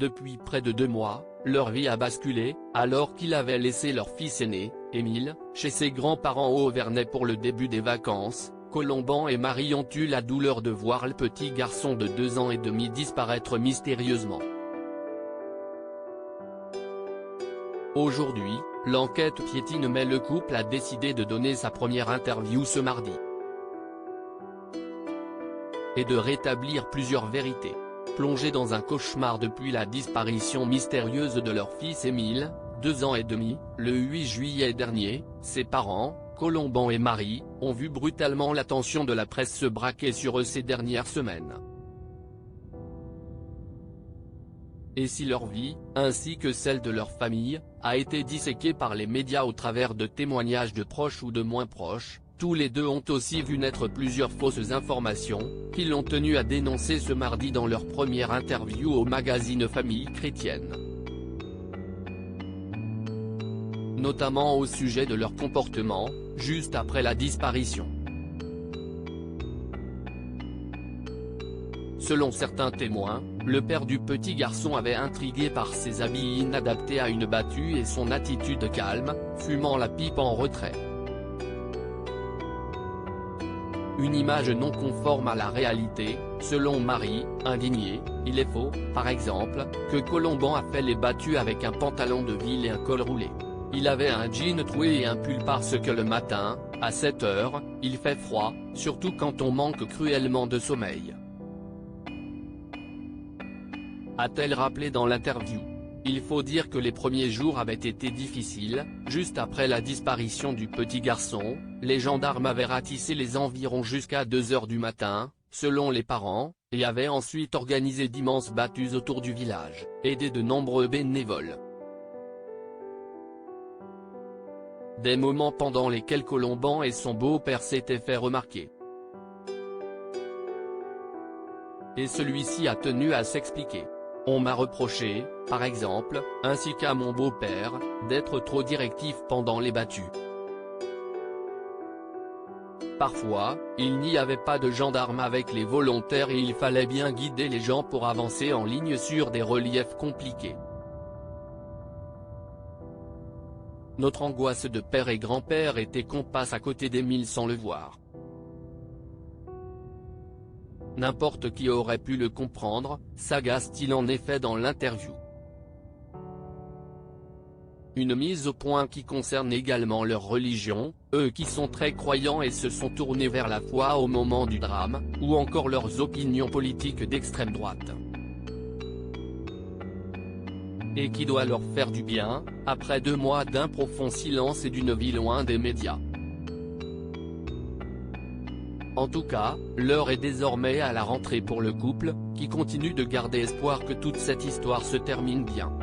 Depuis près de 2 mois, leur vie a basculé, alors qu'ils avaient laissé leur fils aîné, Émile, chez ses grands-parents au Auvernais pour le début des vacances. Colomban et Marie ont eu la douleur de voir le petit garçon de 2 ans et demi disparaître mystérieusement. Aujourd'hui, l'enquête piétine mais le couple a décidé de donner sa première interview ce mardi. Et de rétablir plusieurs vérités. Plongés dans un cauchemar depuis la disparition mystérieuse de leur fils Émile, 2 ans et demi, le 8 juillet dernier, ses parents, Colomban et Marie, ont vu brutalement l'attention de la presse se braquer sur eux ces dernières semaines. Et si leur vie, ainsi que celle de leur famille, a été disséquée par les médias au travers de témoignages de proches ou de moins proches, tous les deux ont aussi vu naître plusieurs fausses informations, qui l'ont tenu à dénoncer ce mardi dans leur première interview au magazine Famille Chrétienne. Notamment au sujet de leur comportement, juste après la disparition. Selon certains témoins, le père du petit garçon avait intrigué par ses habits inadaptés à une battue et son attitude calme, fumant la pipe en retrait. Une image non conforme à la réalité, selon Marie, indignée. Il est faux, par exemple, que Colomban a fait les battues avec un pantalon de ville et un col roulé. Il avait un jean troué et un pull parce que le matin, à 7 heures, il fait froid, surtout quand on manque cruellement de sommeil. A-t-elle rappelé dans l'interview. Il faut dire que les premiers jours avaient été difficiles. Juste après la disparition du petit garçon, les gendarmes avaient ratissé les environs jusqu'à 2 heures du matin, selon les parents, et avaient ensuite organisé d'immenses battues autour du village, aidés de nombreux bénévoles. Des moments pendant lesquels Colomban et son beau-père s'étaient fait remarquer. Et celui-ci a tenu à s'expliquer. On m'a reproché, par exemple, ainsi qu'à mon beau-père, d'être trop directif pendant les battues. Parfois, il n'y avait pas de gendarmes avec les volontaires et il fallait bien guider les gens pour avancer en ligne sur des reliefs compliqués. Notre angoisse de père et grand-père était qu'on passe à côté d'Émile sans le voir. N'importe qui aurait pu le comprendre, s'agace-t-il en effet dans l'interview. Une mise au point qui concerne également leur religion, eux qui sont très croyants et se sont tournés vers la foi au moment du drame, ou encore leurs opinions politiques d'extrême droite. Et qui doit leur faire du bien, après 2 mois d'un profond silence et d'une vie loin des médias. En tout cas, l'heure est désormais à la rentrée pour le couple, qui continue de garder espoir que toute cette histoire se termine bien.